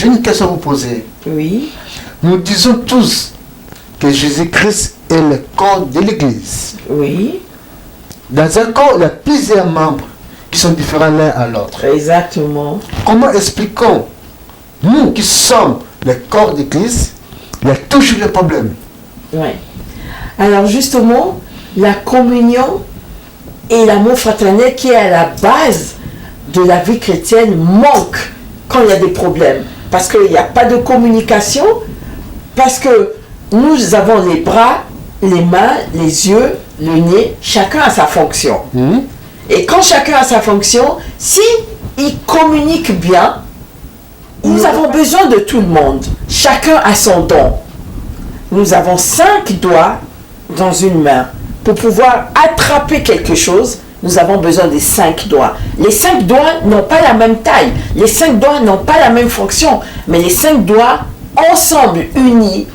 J'ai une question à vous poser. Oui. Nous disons tous que Jésus-Christ est le corps de l'Église. Oui. Dans un corps, il y a plusieurs membres qui sont différents l'un à l'autre. Exactement. Comment expliquons, nous qui sommes le corps de l'Église, il y a toujours des problèmes. Oui. Alors justement, la communion et l'amour fraternel qui est à la base de la vie chrétienne manque quand il y a des problèmes. Parce qu'il n'y a pas de communication, parce que nous avons les bras, les mains, les yeux, le nez, chacun a sa fonction. Et quand chacun a sa fonction, si il communique bien, nous avons besoin de tout le monde. Chacun a son don. Nous avons 5 doigts dans une main. Pour pouvoir attraper quelque chose, nous avons besoin des 5 doigts. Les 5 doigts n'ont pas la même taille. Les 5 doigts n'ont pas la même fonction. Mais les 5 doigts, ensemble, unis,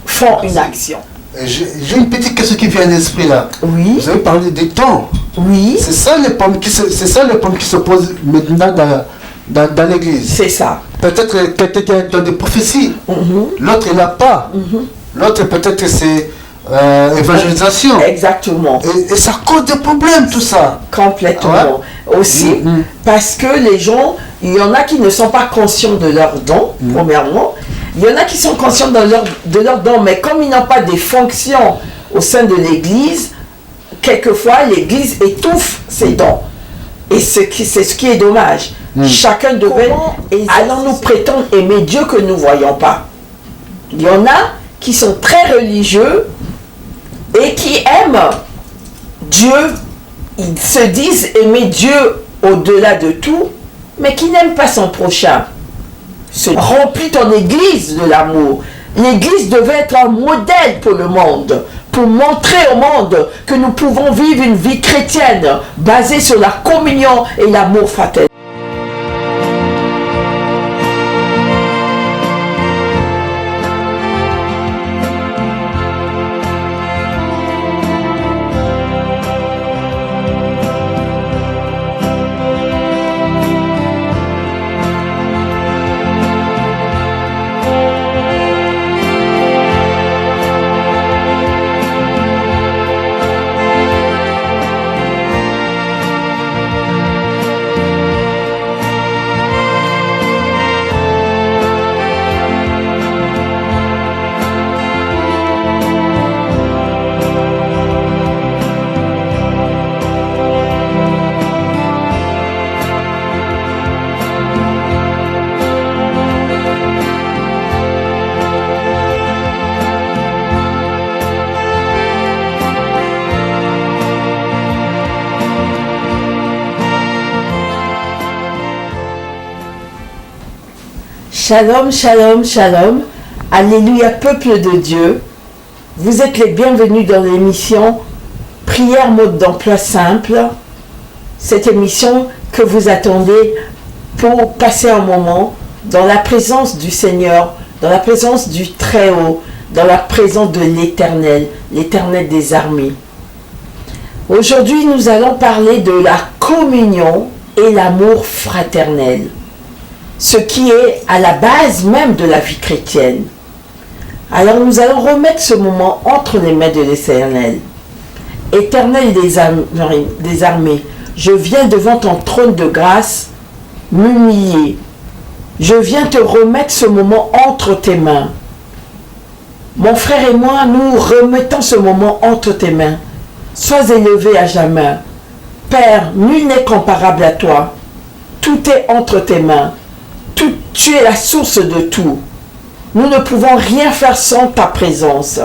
font une action. J'ai une petite question qui vient à l'esprit là. Oui. Vous avez parlé des temps. Oui. C'est ça le problème qui se pose maintenant dans l'église. C'est ça. Peut-être quelqu'un qui a un don de prophétie. L'autre il n'a pas. L'autre peut-être c'est évangélisation. Exactement. Et ça cause des problèmes tout ça. Complètement. Ouais. Aussi, parce que les gens, il y en a qui ne sont pas conscients de leurs dons, premièrement. Il y en a qui sont conscients de leurs dons, mais comme ils n'ont pas des fonctions au sein de l'église, quelquefois l'église étouffe ses dons. Et c'est ce qui est dommage. Chacun devait... Allons-nous prétendre aimer Dieu que nous ne voyons pas? Il y en a qui sont très religieux et qui aiment Dieu. Ils se disent aimer Dieu au-delà de tout, mais qui n'aiment pas son prochain. Remplis ton église de l'amour. L'église devait être un modèle pour le monde, pour montrer au monde que nous pouvons vivre une vie chrétienne basée sur la communion et l'amour fraternel. Shalom, shalom, shalom. Alléluia, peuple de Dieu. Vous êtes les bienvenus dans l'émission Prière mode d'emploi simple. Cette émission que vous attendez pour passer un moment dans la présence du Seigneur, dans la présence du Très-Haut, dans la présence de l'Éternel, l'Éternel des armées. Aujourd'hui, nous allons parler de la communion et l'amour fraternel. Ce qui est à la base même de la vie chrétienne. Alors nous allons remettre ce moment entre les mains de l'Éternel. Éternel des armées, je viens devant ton trône de grâce m'humilier. Je viens te remettre ce moment entre tes mains. Mon frère et moi, nous remettons ce moment entre tes mains. Sois élevé à jamais. Père, nul n'est comparable à toi. Tout est entre tes mains. Tu es la source de tout. Nous ne pouvons rien faire sans ta présence.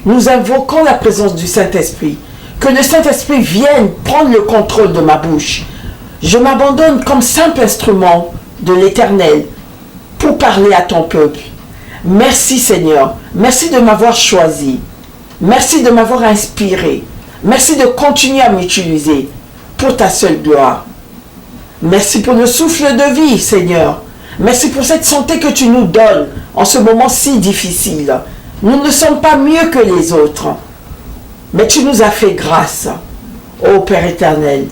Nous invoquons la présence du Saint-Esprit. Que le Saint-Esprit vienne prendre le contrôle de ma bouche. Je m'abandonne comme simple instrument de l'Éternel pour parler à ton peuple. Merci Seigneur. Merci de m'avoir choisi. Merci de m'avoir inspiré. Merci de continuer à m'utiliser pour ta seule gloire. Merci pour le souffle de vie, Seigneur. Merci pour cette santé que tu nous donnes en ce moment si difficile. Nous ne sommes pas mieux que les autres, mais tu nous as fait grâce, ô Père éternel.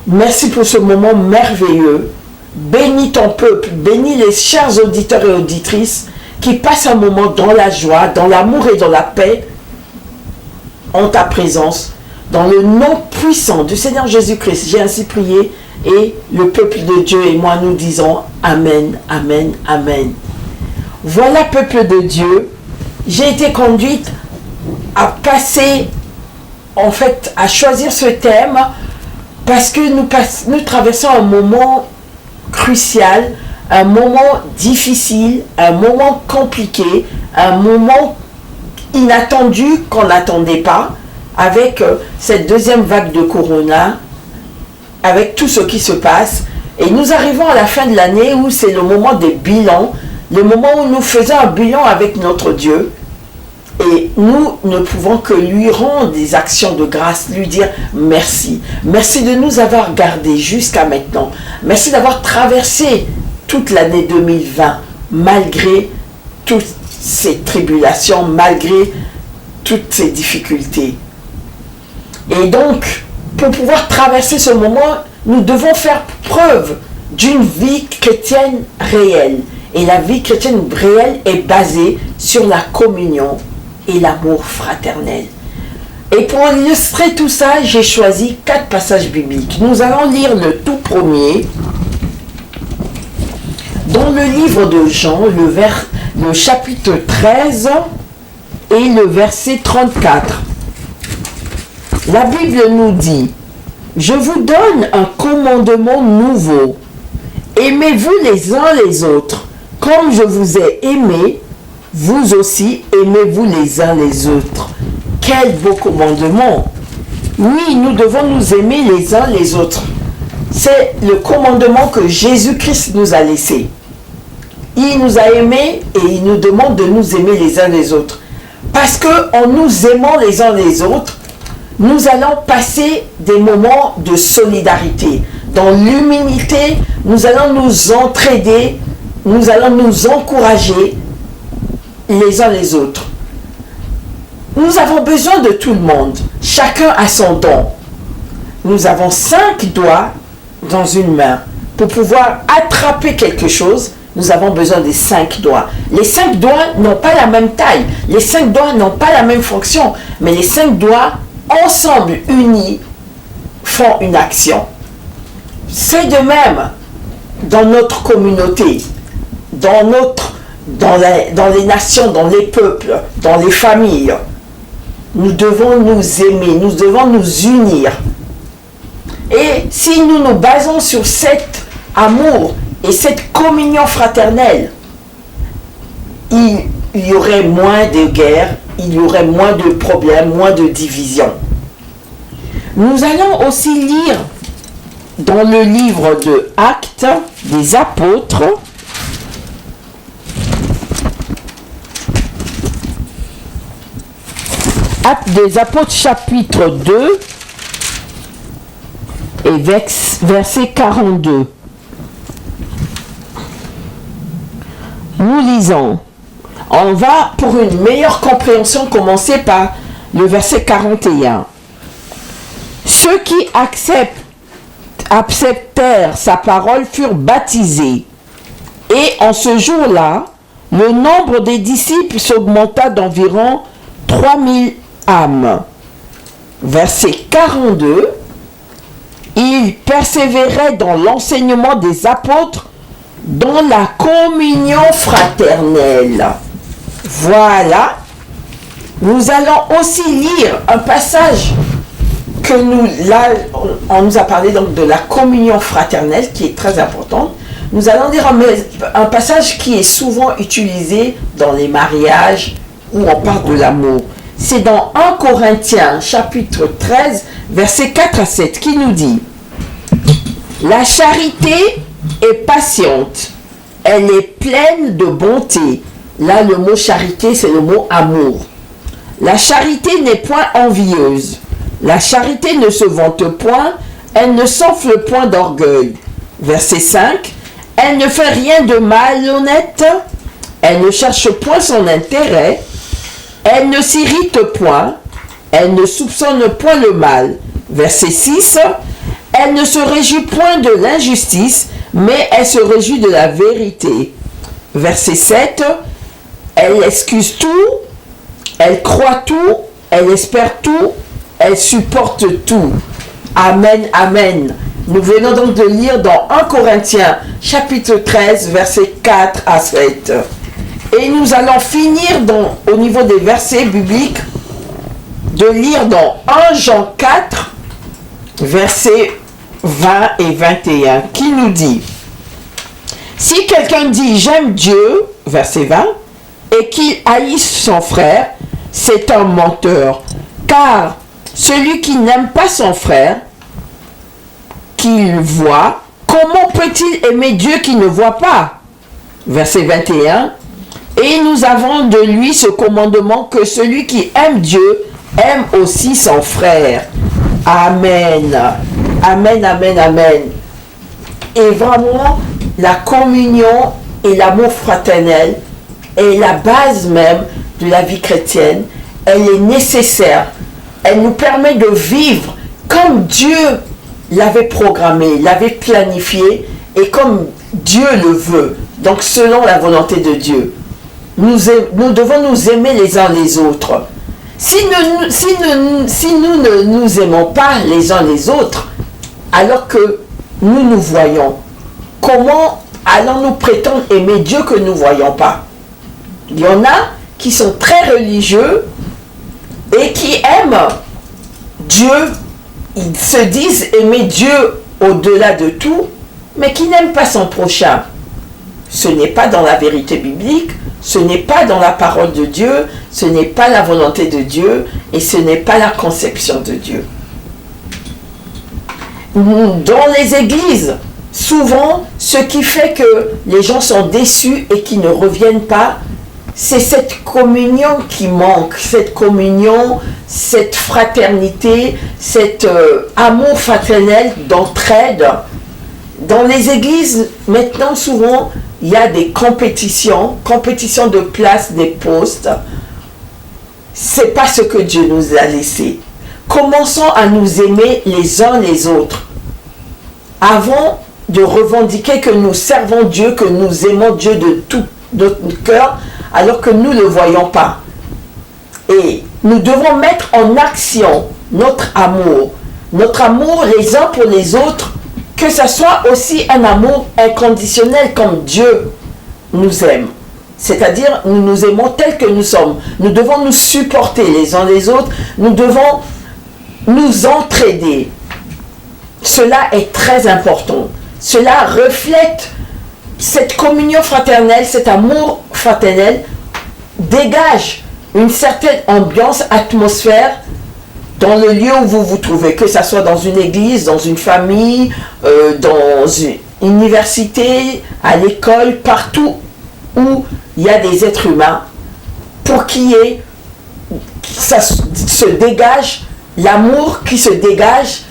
Merci pour ce moment merveilleux. bénis ton peuple, bénis les chers auditeurs et auditrices qui passent un moment dans la joie, dans l'amour et dans la paix, en ta présence, dans le nom puissant du Seigneur Jésus-Christ. J'ai ainsi prié et le peuple de Dieu et moi nous disons Amen, Amen, Amen. Voilà, peuple de Dieu, j'ai été conduite à passer, en fait, à choisir ce thème parce que nous traversons un moment crucial, un moment difficile, un moment compliqué, un moment inattendu qu'on n'attendait pas, avec cette deuxième vague de Corona, avec tout ce qui se passe. Et nous arrivons à la fin de l'année où c'est le moment des bilans, le moment où nous faisons un bilan avec notre Dieu. Et nous ne pouvons que lui rendre des actions de grâce, lui dire merci. Merci de nous avoir gardés jusqu'à maintenant. Merci d'avoir traversé toute l'année 2020, malgré toutes ces tribulations, malgré toutes ces difficultés. Et donc, pour pouvoir traverser ce moment, nous devons faire preuve d'une vie chrétienne réelle. Et la vie chrétienne réelle est basée sur la communion et l'amour fraternel. Et pour illustrer tout ça, j'ai choisi 4 passages bibliques. Nous allons lire le tout premier dans le livre de Jean, le chapitre 13 et le verset 34. La Bible nous dit: je vous donne un commandement nouveau. Aimez-vous les uns les autres. Comme je vous ai aimé, vous aussi aimez-vous les uns les autres. Quel beau commandement! Oui, nous devons nous aimer les uns les autres. C'est le commandement que Jésus-Christ nous a laissé. Il nous a aimés et il nous demande de nous aimer les uns les autres. Parce qu'en nous aimant les uns les autres, nous allons passer des moments de solidarité. Dans l'humilité, nous allons nous entraider, nous allons nous encourager les uns les autres. Nous avons besoin de tout le monde. Chacun a son don. Nous avons 5 doigts dans une main. Pour pouvoir attraper quelque chose, nous avons besoin des 5 doigts. Les 5 doigts n'ont pas la même taille. Les 5 doigts n'ont pas la même fonction. Mais les 5 doigts, ensemble, unis, font une action. C'est de même dans notre communauté, dans les nations, dans les peuples, dans les familles. Nous devons nous aimer, nous devons nous unir. Et si nous nous basons sur cet amour et cette communion fraternelle, il y aurait moins de guerres, il y aurait moins de problèmes, moins de divisions. Nous allons aussi lire dans le livre de Actes des Apôtres, Actes des Apôtres chapitre 2 et verset 42. Nous lisons. On va, pour une meilleure compréhension, commencer par le verset 41. Ceux qui acceptèrent sa parole furent baptisés. Et en ce jour-là, le nombre des disciples s'augmenta d'environ 3000 âmes. Verset 42. Ils persévéraient dans l'enseignement des apôtres, dans la communion fraternelle. Voilà. Nous allons aussi lire un passage que on nous a parlé donc de la communion fraternelle qui est très importante. Nous allons lire un passage qui est souvent utilisé dans les mariages où on parle de l'amour. C'est dans 1 Corinthiens chapitre 13 versets 4 à 7 qui nous dit: la charité est patiente, elle est pleine de bonté. Là, le mot charité, c'est le mot amour. La charité n'est point envieuse. La charité ne se vante point, elle ne s'enfle point d'orgueil. Verset 5. Elle ne fait rien de malhonnête, elle ne cherche point son intérêt, elle ne s'irrite point, elle ne soupçonne point le mal. Verset 6. Elle ne se réjouit point de l'injustice, mais elle se réjouit de la vérité. Verset 7, elle excuse tout, elle croit tout, elle espère tout, elle supporte tout. Amen, amen. Nous venons donc de lire dans 1 Corinthiens, chapitre 13, versets 4 à 7. Et nous allons finir au niveau des versets bibliques, de lire dans 1 Jean 4, versets 20 et 21, qui nous dit: si quelqu'un dit j'aime Dieu, verset 20, et qu'il haïsse son frère, c'est un menteur. Car celui qui n'aime pas son frère, qu'il voit, comment peut-il aimer Dieu qui ne voit pas? Verset 21. Et nous avons de lui ce commandement que celui qui aime Dieu aime aussi son frère. Amen. Amen, amen, amen. Et vraiment, la communion et l'amour fraternel est la base même de la vie chrétienne. Elle est nécessaire. Elle nous permet de vivre comme Dieu l'avait programmé, l'avait planifié et comme Dieu le veut. Donc selon la volonté de Dieu. Nous devons nous aimer les uns les autres. Si nous ne nous aimons pas les uns les autres, alors que nous nous voyons, comment allons-nous prétendre aimer Dieu que nous ne voyons pas? Il y en a qui sont très religieux et qui aiment Dieu, ils se disent aimer Dieu au-delà de tout, mais qui n'aiment pas son prochain. Ce n'est pas dans la vérité biblique, ce n'est pas dans la parole de Dieu, ce n'est pas la volonté de Dieu et ce n'est pas la conception de Dieu. Dans les églises, souvent, ce qui fait que les gens sont déçus et qui ne reviennent pas, c'est cette communion qui manque, cette communion, cette fraternité, cet amour fraternel d'entraide. Dans les églises, maintenant, souvent, il y a des compétitions de place, des postes. C'est pas ce que Dieu nous a laissé. Commençons à nous aimer les uns les autres. Avant de revendiquer que nous servons Dieu, que nous aimons Dieu de tout notre cœur, alors que nous ne le voyons pas. Et nous devons mettre en action notre amour les uns pour les autres, que ce soit aussi un amour inconditionnel comme Dieu nous aime. C'est-à-dire, nous nous aimons tels que nous sommes. Nous devons nous supporter les uns les autres. Nous devons nous entraider. Cela est très important. Cela reflète cette communion fraternelle, cet amour fraternel, dégage une certaine ambiance, atmosphère dans le lieu où vous vous trouvez, que ce soit dans une église, dans une famille, dans une université, à l'école, partout où il y a des êtres humains, pour ça se dégage, l'amour qui se dégage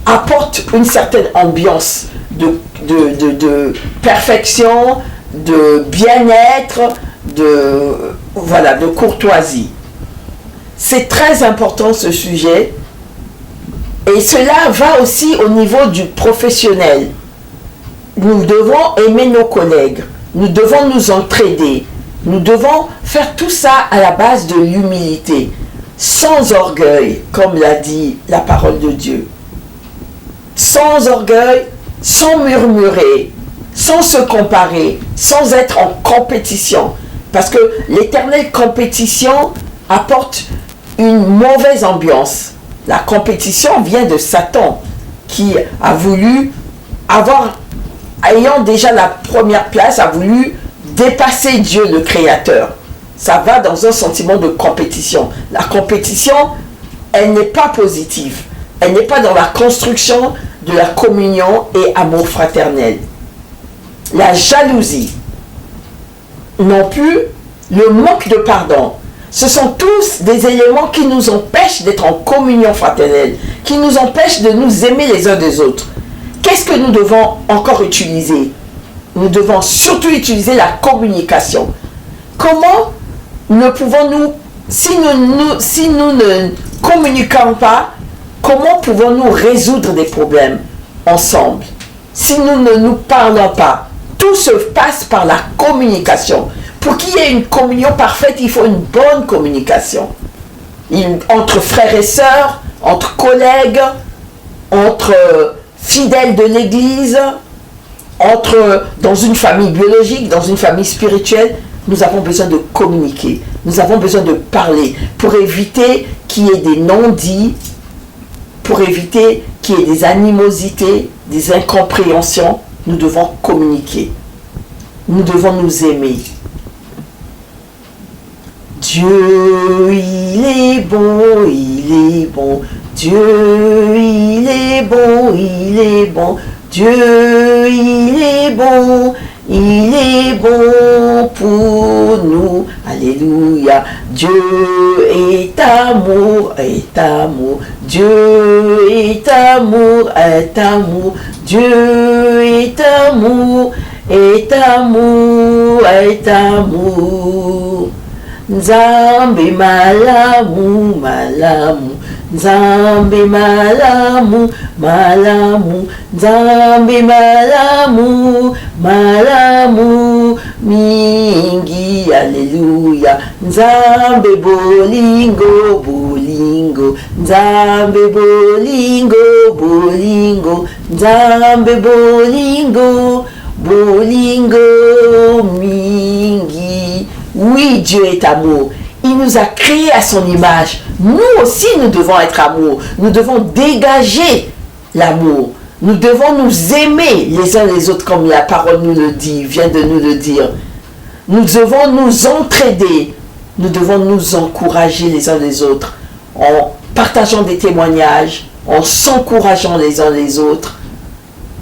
apporte une certaine ambiance de perfection, de bien-être, de courtoisie. C'est très important ce sujet et cela va aussi au niveau du professionnel. Nous devons aimer nos collègues, nous devons nous entraider, nous devons faire tout ça à la base de l'humilité, sans orgueil, comme l'a dit la parole de Dieu. Sans orgueil, sans murmurer, sans se comparer, sans être en compétition. Parce que l'éternelle compétition apporte une mauvaise ambiance. La compétition vient de Satan, qui a voulu ayant déjà la première place, a voulu dépasser Dieu le Créateur. Ça va dans un sentiment de compétition. La compétition, elle n'est pas positive. Elle n'est pas dans la construction de la communion et amour fraternel. La jalousie, non plus le manque de pardon. Ce sont tous des éléments qui nous empêchent d'être en communion fraternelle, qui nous empêchent de nous aimer les uns des autres. Qu'est-ce que nous devons encore utiliser? Nous devons surtout utiliser la communication. Comment ne pouvons-nous, si nous ne communiquons pas, comment pouvons-nous résoudre des problèmes ensemble? si nous ne nous parlons pas, tout se passe par la communication. Pour qu'il y ait une communion parfaite, il faut une bonne communication. Entre frères et sœurs, entre collègues, entre fidèles de l'Église, dans une famille biologique, dans une famille spirituelle, nous avons besoin de communiquer. Nous avons besoin de parler pour éviter qu'il y ait des non-dits, pour éviter qu'il y ait des animosités, des incompréhensions. Nous devons communiquer. Nous devons nous aimer. Dieu, il est bon, il est bon. Dieu, il est bon, il est bon. Dieu, il est bon. Il est bon pour nous. Alléluia. Dieu est amour, est amour. Dieu est amour, est amour. Dieu est amour, est amour, est amour. Nzambe malamu, malamu. Nzambe malamu, malamu. Nzambe malamu, malamu mingi. Alléluia. Nzambe bolingo, bolingo. Nzambe bolingo, bolingo. Nzambe bolingo, bolingo mingi. Oui, Dieu est amour. Il nous a créés à son image. Nous aussi, nous devons être amour. Nous devons dégager l'amour. Nous devons nous aimer les uns les autres comme la parole nous le dit, vient de nous le dire. Nous devons nous entraider. Nous devons nous encourager les uns les autres en partageant des témoignages, en s'encourageant les uns les autres.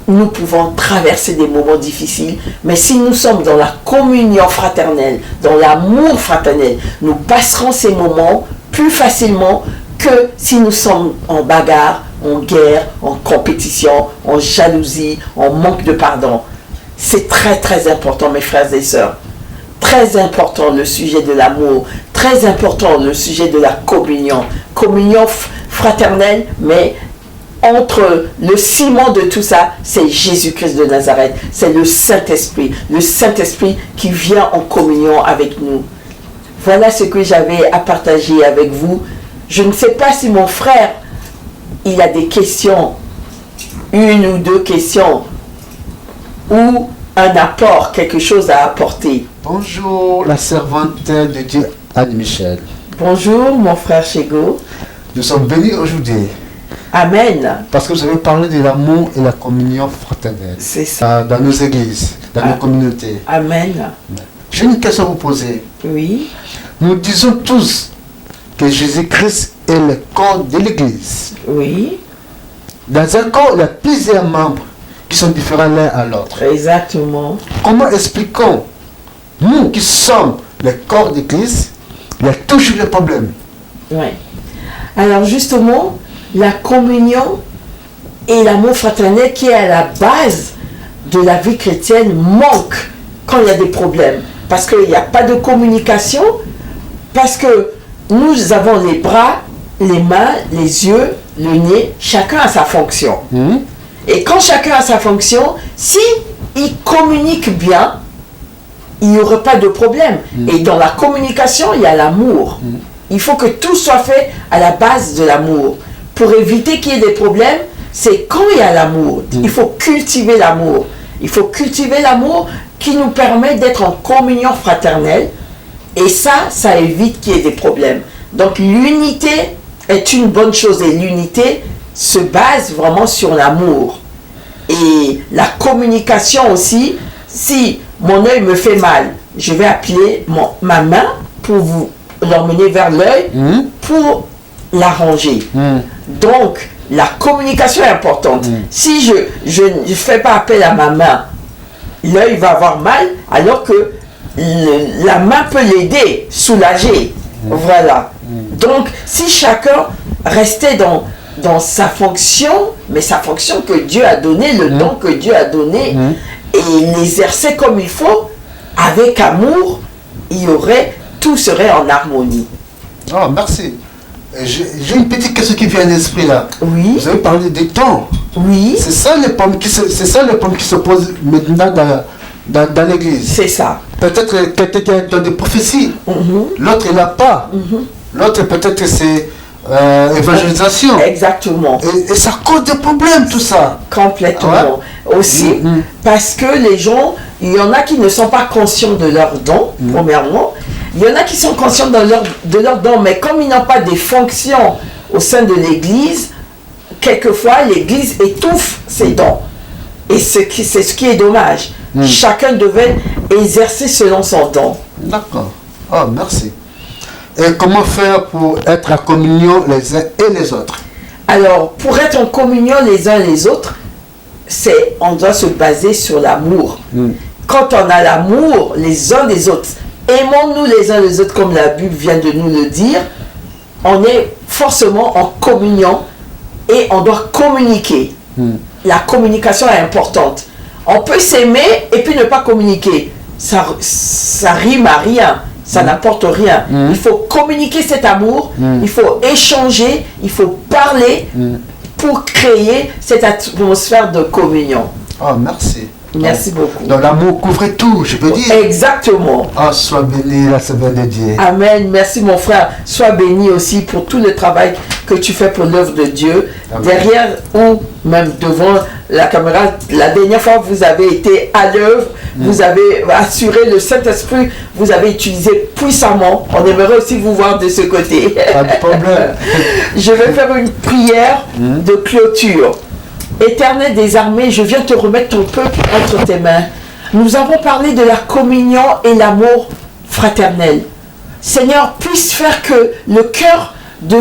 Nous pouvons traverser des moments difficiles, mais si nous sommes dans la communion fraternelle, dans l'amour fraternel, nous passerons ces moments plus facilement que si nous sommes en bagarre, en guerre, en compétition, en jalousie, en manque de pardon. C'est très très important, mes frères et sœurs. Très important le sujet de l'amour, très important le sujet de la communion. Communion fraternelle, mais entre le ciment de tout ça, c'est Jésus-Christ de Nazareth. C'est le Saint-Esprit. Le Saint-Esprit qui vient en communion avec nous. Voilà ce que j'avais à partager avec vous. Je ne sais pas si mon frère, il a des questions, une ou deux questions, ou un apport, quelque chose à apporter. Bonjour, la servante de Dieu, Anne-Michel. Bonjour, mon frère Chego. Nous sommes bénis aujourd'hui. Amen. Parce que vous avez parlé de l'amour et la communion fraternelle. C'est ça. Dans nos églises, dans nos communautés. Amen. J'ai une question à vous poser. Oui. Nous disons tous que Jésus-Christ est le corps de l'église. Oui. Dans un corps, il y a plusieurs membres qui sont différents l'un à l'autre. Exactement. Comment expliquons, nous qui sommes le corps d'église, il y a toujours des problèmes. Oui. Alors justement, la communion et l'amour fraternel qui est à la base de la vie chrétienne manque quand il y a des problèmes. Parce qu'il n'y a pas de communication, parce que nous avons les bras, les mains, les yeux, le nez, chacun a sa fonction. Et quand chacun a sa fonction, si il communique bien, il n'y aurait pas de problème. Et dans la communication, il y a l'amour. Il faut que tout soit fait à la base de l'amour. Pour éviter qu'il y ait des problèmes, c'est quand il y a l'amour. Il faut cultiver l'amour. Il faut cultiver l'amour qui nous permet d'être en communion fraternelle. Et ça évite qu'il y ait des problèmes. Donc l'unité est une bonne chose. Et l'unité se base vraiment sur l'amour. Et la communication aussi, si mon œil me fait mal, je vais appeler ma main pour vous l'emmener vers l'œil pour l'arranger. Donc, la communication est importante. Si je ne fais pas appel à ma main, l'œil va avoir mal, alors que la main peut l'aider, soulager. Voilà. Donc, si chacun restait dans sa fonction, mais sa fonction que Dieu a donnée, le don que Dieu a donné, et l'exercer comme il faut, avec amour, tout serait en harmonie. Oh, merci. J'ai une petite question qui vient à l'esprit là. Oui. Vous avez parlé des temps. Oui. C'est ça le problème qui se pose maintenant dans l'église. C'est ça. Peut-être quelqu'un qui a des prophéties, l'autre il n'a pas. L'autre peut-être c'est évangélisation. Exactement. Et ça cause des problèmes tout ça. Complètement. Ouais. Aussi, parce que les gens, il y en a qui ne sont pas conscients de leurs dons, premièrement. Il y en a qui sont conscients de leurs dons, mais comme ils n'ont pas des fonctions au sein de l'église, quelquefois l'église étouffe ses dons. Et c'est ce qui est dommage. Chacun devait exercer selon son don. D'accord. Oh, merci. Et comment faire pour être en communion les uns et les autres? Alors, pour être en communion les uns les autres, on doit se baser sur l'amour. Quand on a l'amour les uns les autres, aimons-nous les uns les autres comme la Bible vient de nous le dire, on est forcément en communion et on doit communiquer. La communication est importante. On peut s'aimer et puis ne pas communiquer. Ça rime à rien. Ça n'apporte rien. Il faut communiquer cet amour, il faut échanger, il faut parler pour créer cette atmosphère de communion. Oh, merci. Merci beaucoup. Donc l'amour couvre tout, je peux dire. Exactement. Oh, sois béni, la semaine de Dieu. Amen. Merci mon frère. Sois béni aussi pour tout le travail que tu fais pour l'œuvre de Dieu. Amen. Derrière ou même devant la caméra, la dernière fois vous avez été à l'œuvre, vous avez assuré le Saint-Esprit, vous avez utilisé puissamment. On aimerait aussi vous voir de ce côté. Pas de problème. Je vais faire une prière de clôture. Éternel des armées, je viens te remettre ton peuple entre tes mains. Nous avons parlé de la communion et l'amour fraternel. Seigneur, puisse faire que le cœur de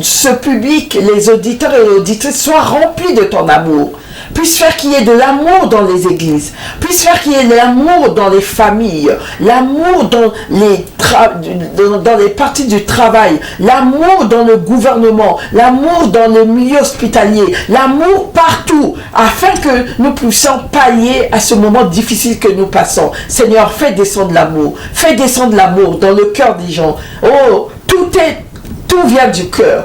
ce public, les auditeurs et les auditrices, soient remplis de ton amour. Puisse faire qu'il y ait de l'amour dans les églises. Puisse faire qu'il y ait de l'amour dans les familles. L'amour dans les parties du travail. L'amour dans le gouvernement. L'amour dans le milieu hospitalier. L'amour partout. Afin que nous puissions pallier à ce moment difficile que nous passons. Seigneur, fais descendre l'amour. Fais descendre l'amour dans le cœur des gens. Oh, tout vient du cœur.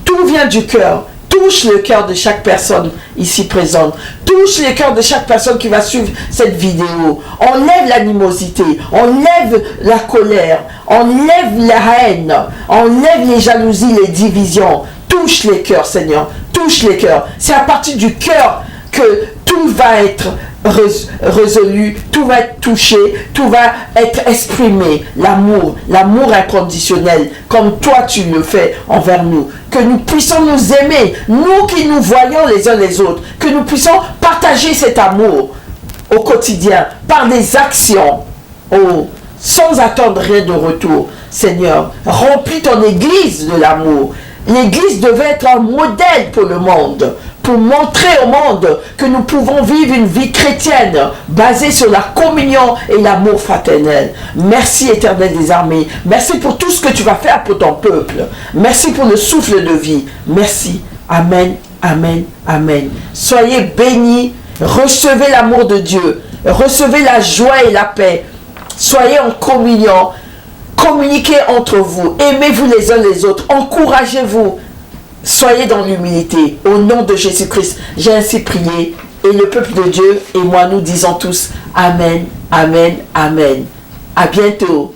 Tout vient du cœur. Touche le cœur de chaque personne ici présente. Touche le cœur de chaque personne qui va suivre cette vidéo. Enlève l'animosité. Enlève la colère. Enlève la haine. Enlève les jalousies, les divisions. Touche les cœurs, Seigneur. Touche les cœurs. C'est à partir du cœur que tout va être résolu, tout va être touché, tout va être exprimé. L'amour inconditionnel, comme toi tu le fais envers nous. Que nous puissions nous aimer, nous qui nous voyons les uns les autres, que nous puissions partager cet amour au quotidien, par des actions, sans attendre rien de retour. Seigneur, remplis ton église de l'amour. L'église devait être un modèle pour le monde, pour montrer au monde que nous pouvons vivre une vie chrétienne basée sur la communion et l'amour fraternel. Merci Éternel des armées. Merci pour tout ce que tu vas faire pour ton peuple. Merci pour le souffle de vie. Merci. Amen, amen, amen. Soyez bénis. Recevez l'amour de Dieu. Recevez la joie et la paix. Soyez en communion. Communiquez entre vous. Aimez-vous les uns les autres. Encouragez-vous. Soyez dans l'humilité. Au nom de Jésus-Christ, j'ai ainsi prié. Et le peuple de Dieu et moi, nous disons tous Amen, Amen, Amen. À bientôt.